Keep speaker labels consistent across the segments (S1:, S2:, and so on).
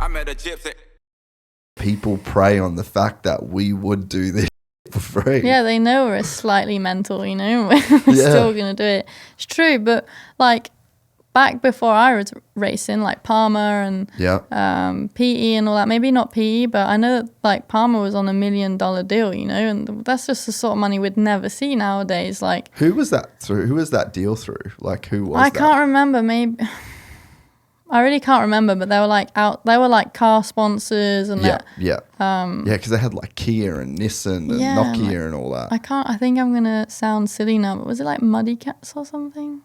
S1: I met a gypsy.
S2: People prey on the fact that we would do this for free.
S3: Yeah, they know we're slightly mental, you know. We're still going to do it. It's true, but like back before I was racing, like Palmer and PE and all that, maybe not PE, but I know that like Palmer was on $1 million deal, you know, and that's just the sort of money we'd never see nowadays. Like,
S2: who was that through? Who was that deal through? Like, who was
S3: I
S2: that?
S3: can't remember. Maybe I really can't remember, but they were like they were like car sponsors and
S2: because they had like Kia and Nissan and Nokia and all that.
S3: I think I'm gonna sound silly now, but was it like Muddy Cats or something?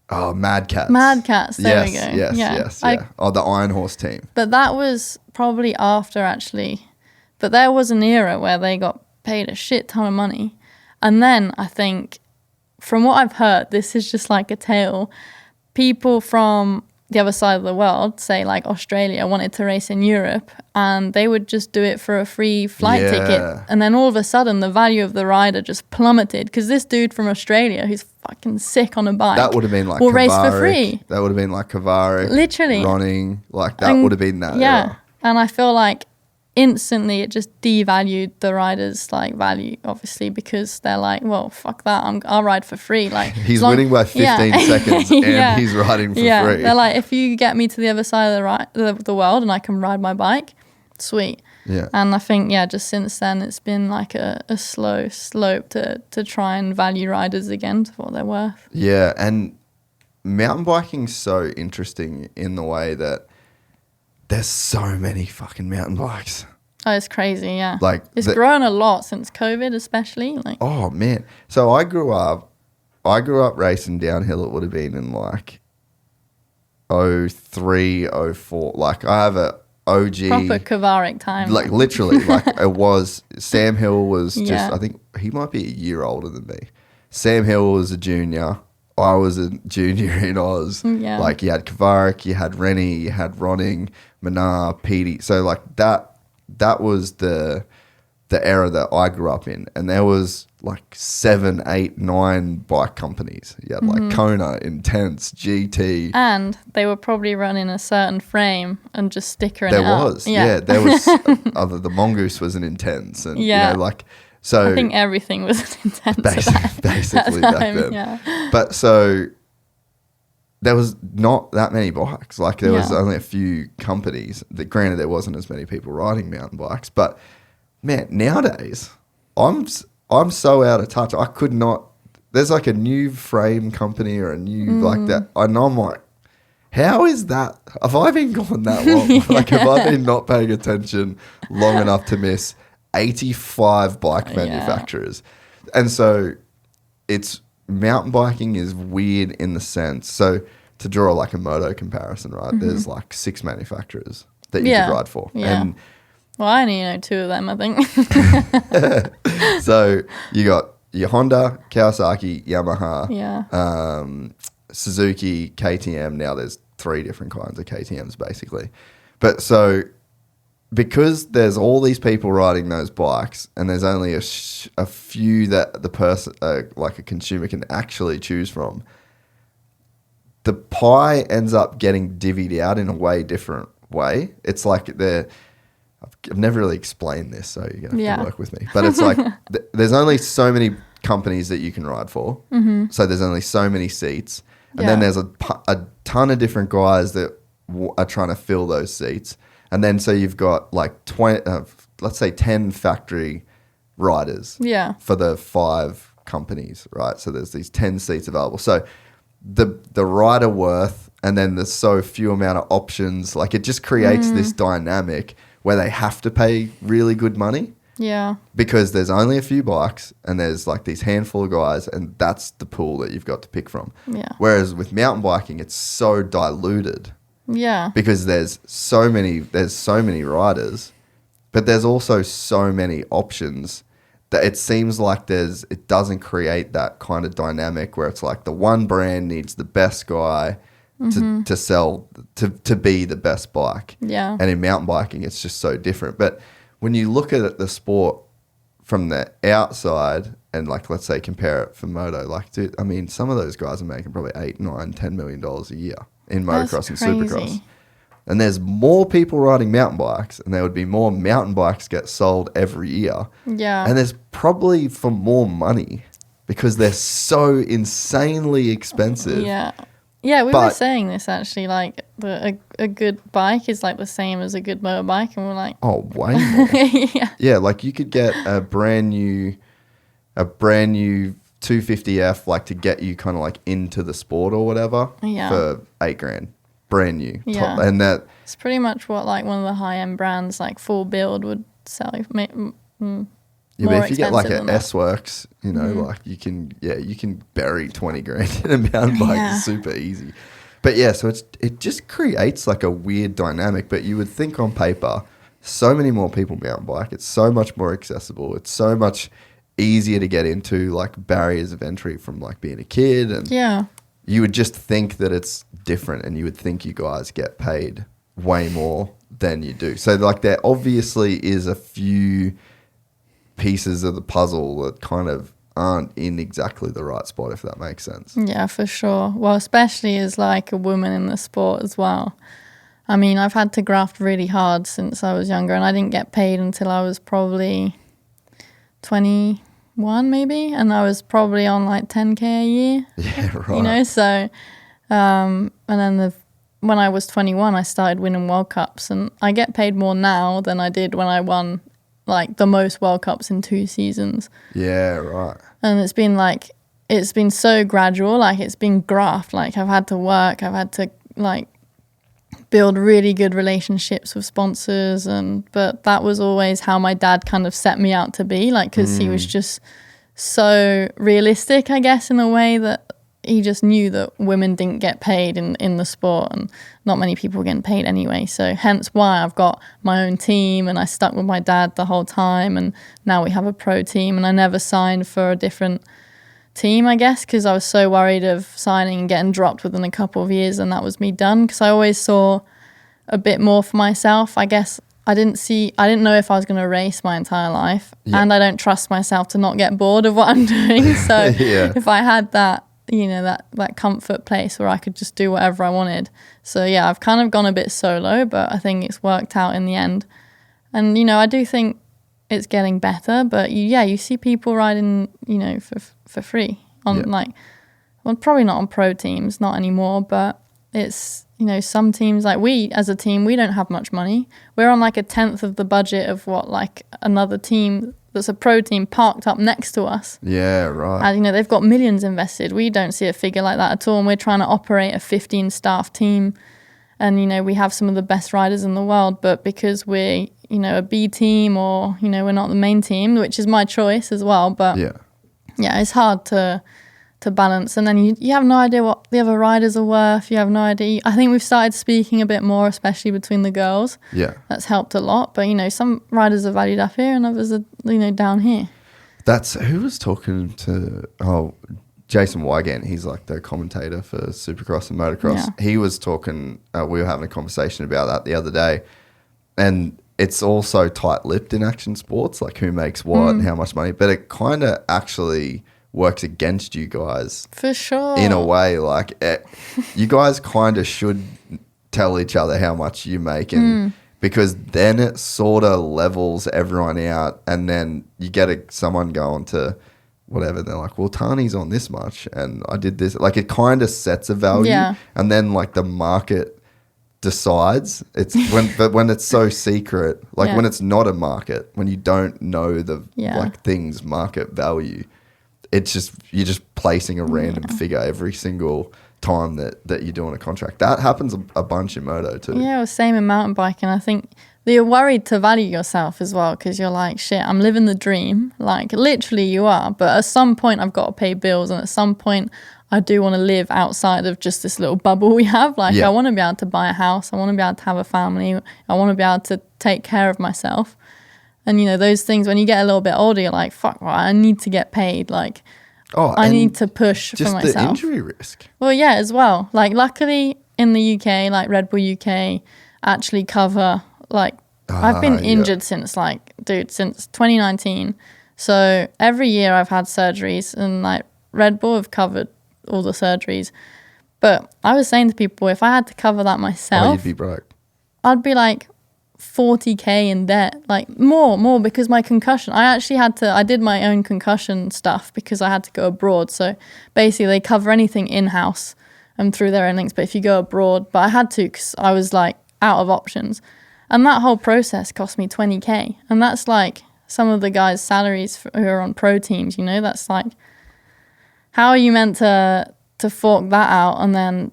S2: Oh, Mad Cats.
S3: Mad Cats, there we go.
S2: Yes. The Iron Horse team.
S3: But that was probably after, actually. But there was an era where they got paid a shit ton of money. And then I think, from what I've heard, this is just like a tale, people from the other side of the world, say like Australia, wanted to race in Europe, and they would just do it for a free flight ticket. And then all of a sudden, the value of the rider just plummeted because this dude from Australia, who's fucking sick on a bike,
S2: that would have been like
S3: will race for free.
S2: That would have been like Kavarik,
S3: literally
S2: running, like that would have been that.
S3: Yeah,
S2: era.
S3: and I feel like instantly it just devalued the riders' like value, obviously, because they're like, well, fuck that, I'll ride for free. Like
S2: he's winning by 15 seconds and he's riding for free.
S3: They're like, if you get me to the other side of the world and I can ride my bike, sweet.
S2: Yeah.
S3: And I think just since then it's been like a slow slope to try and value riders again to what they're worth.
S2: Yeah, and mountain biking's so interesting in the way that there's so many fucking mountain bikes.
S3: Oh, it's crazy, yeah.
S2: Like
S3: it's grown a lot since COVID, especially. Like,
S2: oh man. So I grew up racing downhill. It would have been in like 03, 04. Like I have a OG
S3: proper Kavarik time.
S2: Like literally, like it was. Sam Hill was just. I think he might be a year older than me. Sam Hill was a junior. I was a junior in Oz.
S3: Yeah.
S2: Like you had Kavarik, you had Rennie, you had Ronning, Manar, Petey. So like that was the era that I grew up in, and there was like 7, 8, 9 bike companies. You had like Kona, Intense, GT,
S3: and they were probably running a certain frame and just stickering
S2: there
S3: it up.
S2: was, there was. The Mongoose was an Intense, and you know, like. So
S3: I think everything was intense.
S2: Basically back then.
S3: Yeah.
S2: But so there was not that many bikes. Like there was only a few companies. Granted, there wasn't as many people riding mountain bikes. But man, nowadays I'm so out of touch. I could not. There's like a new frame company or a new like that. And I'm like, how is that? Have I been gone that long? Like have I been not paying attention long enough to miss 85 bike manufacturers? And so it's mountain biking is weird in the sense, so to draw like a moto comparison, right, there's like 6 manufacturers that you could ride for, and
S3: well, I only know 2 of them, I think.
S2: So you got your Honda, Kawasaki, Yamaha, Suzuki, KTM. Now there's 3 different kinds of KTMs basically, but so because there's all these people riding those bikes and there's only a few that the person, like a consumer, can actually choose from, the pie ends up getting divvied out in a way different way. It's like I've never really explained this, so you're going to have to work with me. But it's like there's only so many companies that you can ride for. Mm-hmm. So there's only so many seats. And then there's a ton of different guys that are trying to fill those seats. And then so you've got like 20, let's say 10 factory riders for the 5 companies, right? So there's these 10 seats available. So the rider worth and then there's so few amount of options, like it just creates this dynamic where they have to pay really good money.
S3: Yeah. Because
S2: there's only a few bikes and there's like these handful of guys and that's the pool that you've got to pick from.
S3: Yeah.
S2: Whereas with mountain biking, it's so diluted.
S3: Yeah.
S2: Because there's so many riders, but there's also so many options that it seems like it doesn't create that kind of dynamic where it's like the one brand needs the best guy to sell, to be the best bike.
S3: Yeah.
S2: And in mountain biking, it's just so different. But when you look at the sport from the outside and like, let's say compare it for moto, like, dude, I mean, some of those guys are making probably $8, $9, $10 million a year in motocross and supercross. and there's more people riding mountain bikes, and there would be more mountain bikes get sold every year.
S3: Yeah.
S2: And there's probably for more money because they're so insanely expensive.
S3: Yeah. Yeah, we were saying this actually, like a good bike is like the same as a good motorbike, and we're like,
S2: oh, way more.
S3: yeah.
S2: Yeah, like you could get a brand new 250F, like to get you kind of like into the sport or whatever, for $8,000, brand new.
S3: Yeah.
S2: And that
S3: it's pretty much what like one of the high end brands, like full build, would sell.
S2: Yeah, but if you get like an S-Works, you know, like you can bury $20,000 in a mountain bike super easy. But yeah, so it just creates like a weird dynamic. But you would think on paper, so many more people mountain bike. It's so much more accessible. It's so much easier to get into, like barriers of entry from like being a kid. And you would just think that it's different, and you would think you guys get paid way more than you do. So like there obviously is a few pieces of the puzzle that kind of aren't in exactly the right spot, if that makes sense.
S3: Yeah, for sure. Well, especially as like a woman in the sport as well. I mean, I've had to graft really hard since I was younger, and I didn't get paid until I was probably 21 maybe, and I was probably on like 10k a year.
S2: Yeah, right.
S3: You know, so and then when I was 21 I started winning World Cups, and I get paid more now than I did when I won like the most World Cups in 2 seasons.
S2: Yeah, right.
S3: And it's been so gradual, like it's been graft. Like I've had to work, I've had to like build really good relationships with sponsors, but that was always how my dad kind of set me out to be, like because he was just so realistic, I guess, in a way that he just knew that women didn't get paid in the sport, and not many people were getting paid anyway. So hence why I've got my own team, and I stuck with my dad the whole time, and now we have a pro team, and I never signed for a different team, I guess, because I was so worried of signing and getting dropped within a couple of years, and that was me done, because I always saw a bit more for myself. I guess I didn't know if I was going to race my entire life, and I don't trust myself to not get bored of what I'm doing. So if I had that, you know, that comfort place where I could just do whatever I wanted. So yeah, I've kind of gone a bit solo, but I think it's worked out in the end. And, you know, I do think it's getting better, but you see people riding, you know, for free on like, well, probably not on pro teams, not anymore, but it's, you know, some teams, like we as a team, we don't have much money. We're on like 1/10 of the budget of what like another team that's a pro team parked up next to us.
S2: Yeah, right.
S3: And, you know, they've got millions invested. We don't see a figure like that at all. And we're trying to operate a 15 staff team. And, you know, we have some of the best riders in the world. But because we're, you know, a B team, or, you know, we're not the main team, which is my choice as well. But yeah, it's hard to balance. And then you have no idea what the other riders are worth. You have no idea. I think we've started speaking a bit more, especially between the girls. Yeah. That's helped a lot. But, you know, some riders are valued up here and others are, you know, down here.
S2: That's who was talking to, Jason Wygant. He's like the commentator for Supercross and Motocross. Yeah. He was talking, we were having a conversation about that the other day. And it's also tight-lipped in action sports, like who makes what and how much money. But it kind of actually works against you guys.
S3: For sure.
S2: In a way, like you guys kind of should tell each other how much you make, and because then it sort of levels everyone out, and then you get someone going to whatever, they're like, well, Tahnee's on this much and I did this. Like it kind of sets a value, and then like the market decides. It's when it's so secret, like when it's not a market, when you don't know the like things market value, it's just, you're just placing a random figure every single time that you're doing a contract. That happens a bunch in moto too.
S3: Yeah, well, same in mountain biking. I think you're worried to value yourself as well, because you're like, shit, I'm living the dream. Like literally you are, but at some point I've got to pay bills, and at some point I do want to live outside of just this little bubble we have. Like I want to be able to buy a house. I want to be able to have a family. I want to be able to take care of myself. And, you know, those things, when you get a little bit older, you're like, fuck, well, I need to get paid. Like, I need to push for myself.
S2: Just the injury risk.
S3: Well, yeah, as well. Like, luckily in the UK, like Red Bull UK actually cover, like, I've been injured since, like, since 2019. So every year I've had surgeries, and, like, Red Bull have covered all the surgeries. But I was saying to people, if I had to cover that myself...
S2: you'd be broke.
S3: I'd be like 40k in debt, like more because my concussion, I did my own concussion stuff because I had to go abroad. So basically they cover anything in-house and through their own links, but if you go abroad, but I had to because I was like out of options. And that whole process cost me 20k. And that's like some of the guys' salaries who are on pro teams, you know, that's like, how are you meant to fork that out and then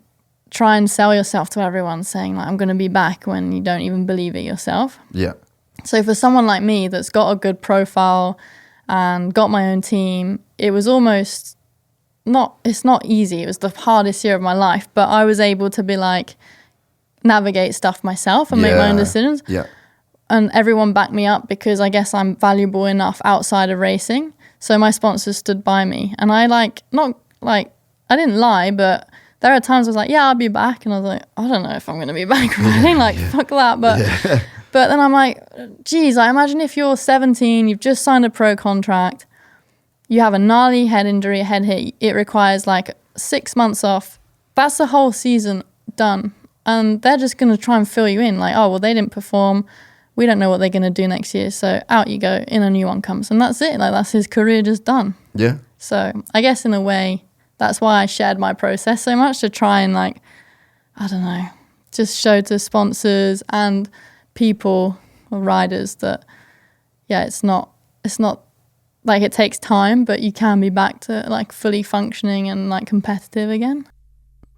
S3: try and sell yourself to everyone saying like, I'm going to be back when you don't even believe it yourself?
S2: Yeah.
S3: So for someone like me that's got a good profile and got my own team, it was almost it's not easy. It was the hardest year of my life, but I was able to be like, navigate stuff myself and make my own decisions.
S2: Yeah.
S3: And everyone backed me up because I guess I'm valuable enough outside of racing. So my sponsors stood by me. And I I didn't lie, but there are times I was like, yeah, I'll be back. And I was like, I don't know if I'm going to be back riding. Like, fuck that. But then I'm like, geez, I imagine if you're 17, you've just signed a pro contract, you have a gnarly head injury, a head hit, it requires like 6 months off. That's the whole season done. And they're just going to try and fill you in. Like, oh, well, they didn't perform. We don't know what they're going to do next year. So out you go, in a new one comes. And that's it. Like, that's his career just done. Yeah. So I guess in a way, that's why I shared my process so much, to try and like, I don't know, just show to sponsors and people or riders that, yeah, it's not like it takes time, but you can be back to like fully functioning and like competitive again.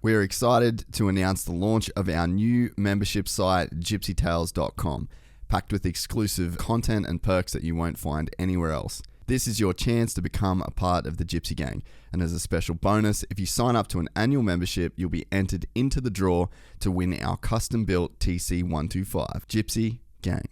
S1: We're excited to announce the launch of our new membership site, gypsytales.com, packed with exclusive content and perks that you won't find anywhere else. This is your chance to become a part of the Gypsy Gang. And as a special bonus, if you sign up to an annual membership, you'll be entered into the draw to win our custom-built TC125. Gypsy Gang.